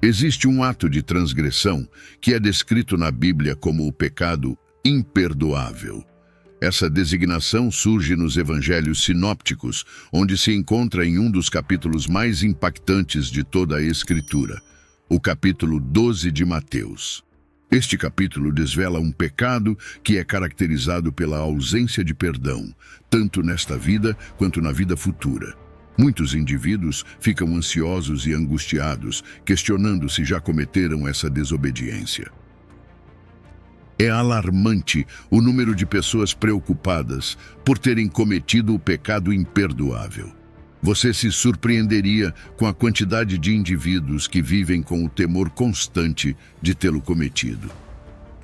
Existe um ato de transgressão que é descrito na Bíblia como o pecado imperdoável. Essa designação surge nos evangelhos sinópticos, onde se encontra em um dos capítulos mais impactantes de toda a Escritura, o capítulo 12 de Mateus. Este capítulo desvela um pecado que é caracterizado pela ausência de perdão, tanto nesta vida quanto na vida futura. Muitos indivíduos ficam ansiosos e angustiados, questionando se já cometeram essa desobediência. É alarmante o número de pessoas preocupadas por terem cometido o pecado imperdoável. Você se surpreenderia com a quantidade de indivíduos que vivem com o temor constante de tê-lo cometido.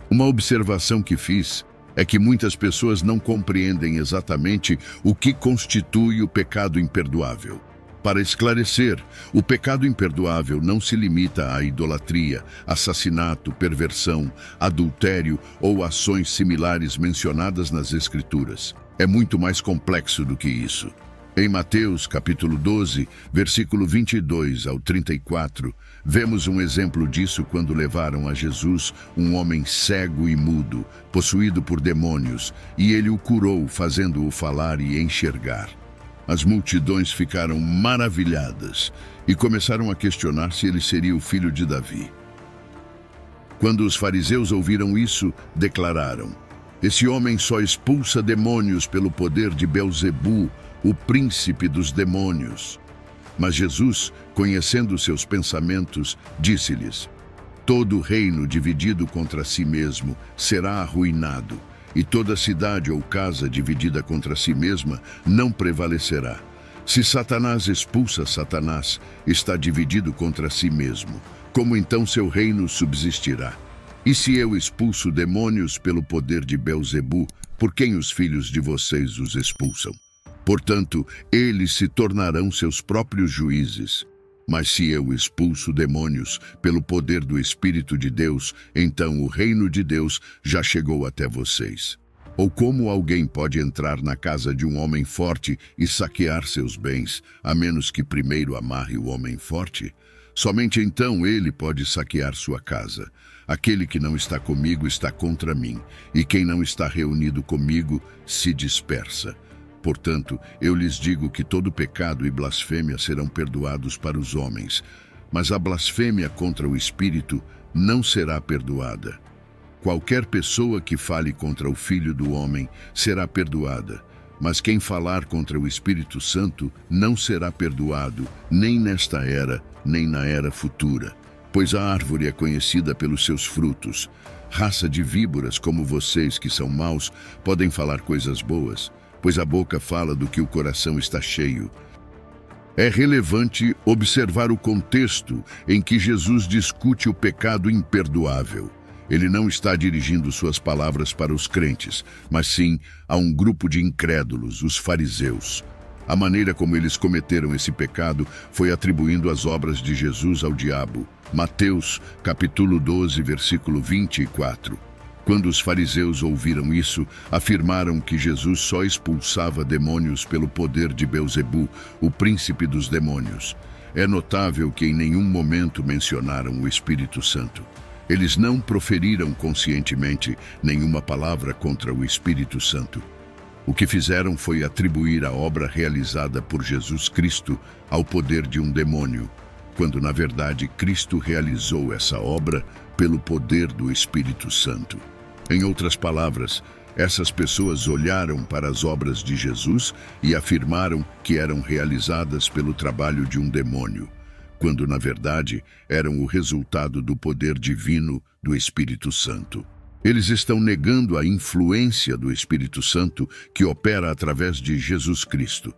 Uma observação que fiz é que muitas pessoas não compreendem exatamente o que constitui o pecado imperdoável. Para esclarecer, o pecado imperdoável não se limita à idolatria, assassinato, perversão, adultério ou ações similares mencionadas nas Escrituras. É muito mais complexo do que isso. Em Mateus, capítulo 12, versículo 22 ao 34, vemos um exemplo disso quando levaram a Jesus um homem cego e mudo, possuído por demônios, e ele o curou, fazendo-o falar e enxergar. As multidões ficaram maravilhadas e começaram a questionar se ele seria o filho de Davi. Quando os fariseus ouviram isso, declararam: "Esse homem só expulsa demônios pelo poder de Belzebu, o príncipe dos demônios." Mas Jesus, conhecendo seus pensamentos, disse-lhes: "Todo reino dividido contra si mesmo será arruinado, e toda cidade ou casa dividida contra si mesma não prevalecerá. Se Satanás expulsa Satanás, está dividido contra si mesmo. Como então seu reino subsistirá? E se eu expulso demônios pelo poder de Belzebu, por quem os filhos de vocês os expulsam? Portanto, eles se tornarão seus próprios juízes. Mas se eu expulso demônios pelo poder do Espírito de Deus, então o reino de Deus já chegou até vocês. Ou como alguém pode entrar na casa de um homem forte e saquear seus bens, a menos que primeiro amarre o homem forte? Somente então ele pode saquear sua casa. Aquele que não está comigo está contra mim, e quem não está reunido comigo se dispersa. Portanto, eu lhes digo que todo pecado e blasfêmia serão perdoados para os homens, mas a blasfêmia contra o Espírito não será perdoada. Qualquer pessoa que fale contra o Filho do Homem será perdoada, mas quem falar contra o Espírito Santo não será perdoado, nem nesta era, nem na era futura. Pois a árvore é conhecida pelos seus frutos. Raça de víboras como vocês, que são maus, podem falar coisas boas, pois a boca fala do que o coração está cheio. É relevante observar o contexto em que Jesus discute o pecado imperdoável. Ele não está dirigindo suas palavras para os crentes, mas sim a um grupo de incrédulos, os fariseus. A maneira como eles cometeram esse pecado foi atribuindo as obras de Jesus ao diabo. Mateus, capítulo 12, versículo 24. Quando os fariseus ouviram isso, afirmaram que Jesus só expulsava demônios pelo poder de Belzebu, o príncipe dos demônios. É notável que em nenhum momento mencionaram o Espírito Santo. Eles não proferiram conscientemente nenhuma palavra contra o Espírito Santo. O que fizeram foi atribuir a obra realizada por Jesus Cristo ao poder de um demônio, quando na verdade Cristo realizou essa obra pelo poder do Espírito Santo. Em outras palavras, essas pessoas olharam para as obras de Jesus e afirmaram que eram realizadas pelo trabalho de um demônio, quando na verdade eram o resultado do poder divino do Espírito Santo. Eles estão negando a influência do Espírito Santo que opera através de Jesus Cristo.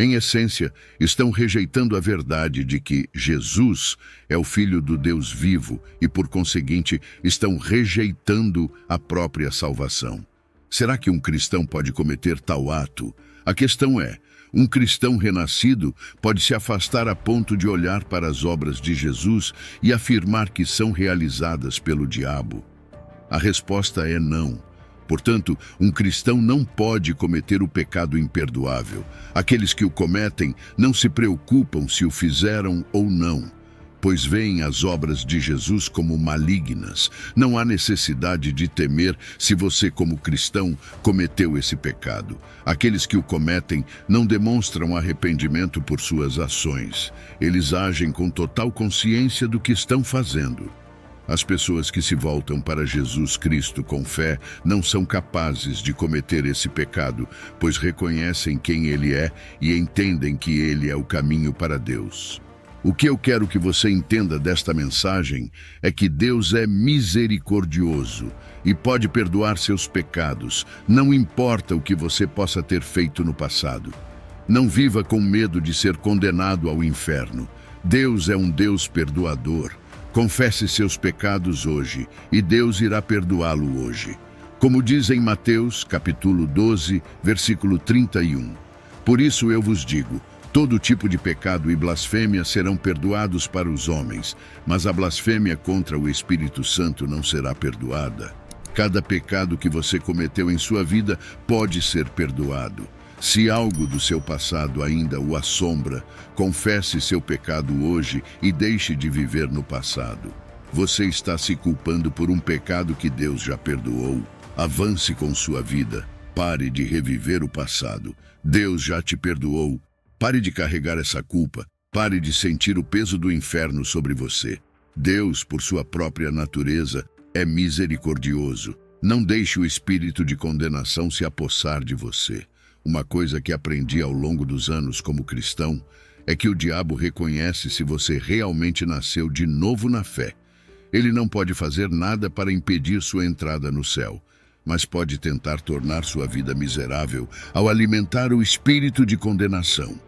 Em essência, estão rejeitando a verdade de que Jesus é o Filho do Deus vivo e, por conseguinte, estão rejeitando a própria salvação. Será que um cristão pode cometer tal ato? A questão é, um cristão renascido pode se afastar a ponto de olhar para as obras de Jesus e afirmar que são realizadas pelo diabo? A resposta é não. Portanto, um cristão não pode cometer o pecado imperdoável. Aqueles que o cometem não se preocupam se o fizeram ou não. pois veem as obras de Jesus como malignas. Não há necessidade de temer se você, como cristão, cometeu esse pecado. Aqueles que o cometem não demonstram arrependimento por suas ações. Eles agem com total consciência do que estão fazendo. As pessoas que se voltam para Jesus Cristo com fé não são capazes de cometer esse pecado, pois reconhecem quem Ele é e entendem que Ele é o caminho para Deus. O que eu quero que você entenda desta mensagem é que Deus é misericordioso e pode perdoar seus pecados, não importa o que você possa ter feito no passado. Não viva com medo de ser condenado ao inferno. Deus é um Deus perdoador. Confesse seus pecados hoje, e Deus irá perdoá-lo hoje. Como diz em Mateus, capítulo 12, versículo 31. Por isso eu vos digo, todo tipo de pecado e blasfêmia serão perdoados para os homens, mas a blasfêmia contra o Espírito Santo não será perdoada. Cada pecado que você cometeu em sua vida pode ser perdoado. Se algo do seu passado ainda o assombra, confesse seu pecado hoje e deixe de viver no passado. Você está se culpando por um pecado que Deus já perdoou. Avance com sua vida. Pare de reviver o passado. Deus já te perdoou. Pare de carregar essa culpa. Pare de sentir o peso do inferno sobre você. Deus, por sua própria natureza, é misericordioso. Não deixe o espírito de condenação se apossar de você. Uma coisa que aprendi ao longo dos anos como cristão é que o diabo reconhece se você realmente nasceu de novo na fé. Ele não pode fazer nada para impedir sua entrada no céu, mas pode tentar tornar sua vida miserável ao alimentar o espírito de condenação.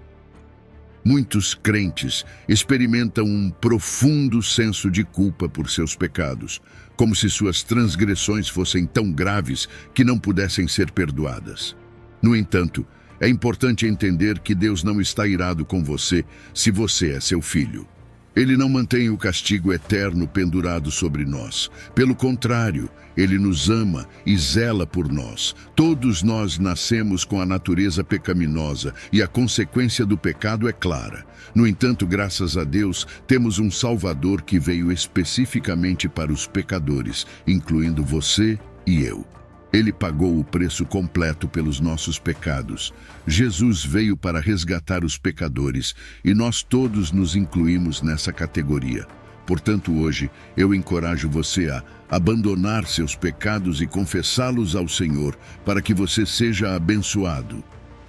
Muitos crentes experimentam um profundo senso de culpa por seus pecados, como se suas transgressões fossem tão graves que não pudessem ser perdoadas. No entanto, é importante entender que Deus não está irado com você se você é seu filho. Ele não mantém o castigo eterno pendurado sobre nós. Pelo contrário, Ele nos ama e zela por nós. Todos nós nascemos com a natureza pecaminosa e a consequência do pecado é clara. No entanto, graças a Deus, temos um Salvador que veio especificamente para os pecadores, incluindo você e eu. Ele pagou o preço completo pelos nossos pecados. Jesus veio para resgatar os pecadores e nós todos nos incluímos nessa categoria. Portanto, hoje, eu encorajo você a abandonar seus pecados e confessá-los ao Senhor para que você seja abençoado.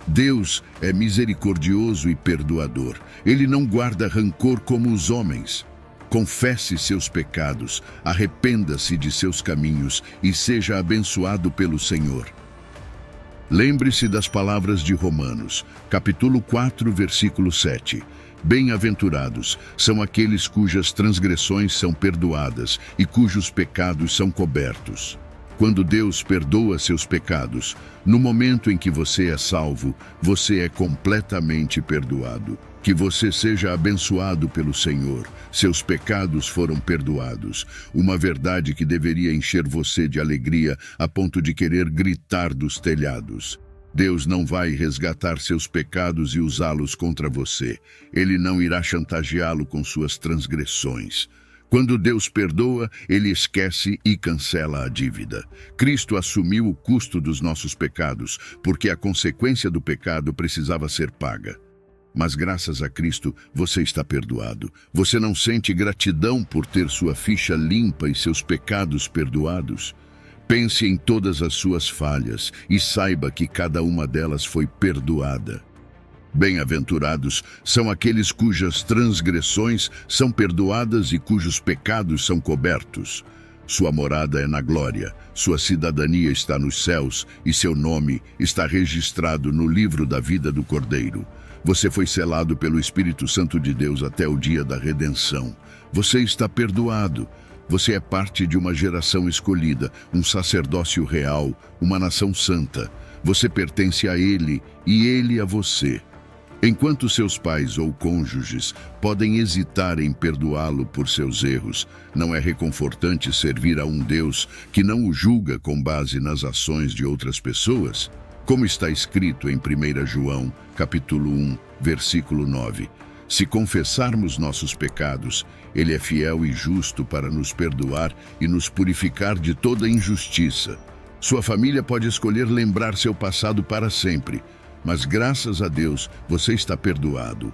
Deus é misericordioso e perdoador. Ele não guarda rancor como os homens. Confesse seus pecados, arrependa-se de seus caminhos e seja abençoado pelo Senhor. Lembre-se das palavras de Romanos, capítulo 4, versículo 7. Bem-aventurados são aqueles cujas transgressões são perdoadas e cujos pecados são cobertos. Quando Deus perdoa seus pecados, no momento em que você é salvo, você é completamente perdoado. Que você seja abençoado pelo Senhor. Seus pecados foram perdoados. Uma verdade que deveria encher você de alegria a ponto de querer gritar dos telhados. Deus não vai resgatar seus pecados e usá-los contra você. Ele não irá chantageá-lo com suas transgressões. Quando Deus perdoa, Ele esquece e cancela a dívida. Cristo assumiu o custo dos nossos pecados, porque a consequência do pecado precisava ser paga. Mas graças a Cristo, você está perdoado. Você não sente gratidão por ter sua ficha limpa e seus pecados perdoados? Pense em todas as suas falhas e saiba que cada uma delas foi perdoada. Bem-aventurados são aqueles cujas transgressões são perdoadas e cujos pecados são cobertos. Sua morada é na glória, sua cidadania está nos céus e seu nome está registrado no livro da vida do Cordeiro. Você foi selado pelo Espírito Santo de Deus até o dia da redenção. Você está perdoado. Você é parte de uma geração escolhida, um sacerdócio real, uma nação santa. Você pertence a Ele e Ele a você. Enquanto seus pais ou cônjuges podem hesitar em perdoá-lo por seus erros, não é reconfortante servir a um Deus que não o julga com base nas ações de outras pessoas? Como está escrito em 1 João, capítulo 1, versículo 9, Se confessarmos nossos pecados, Ele é fiel e justo para nos perdoar e nos purificar de toda injustiça. Sua família pode escolher lembrar seu passado para sempre, mas graças a Deus você está perdoado.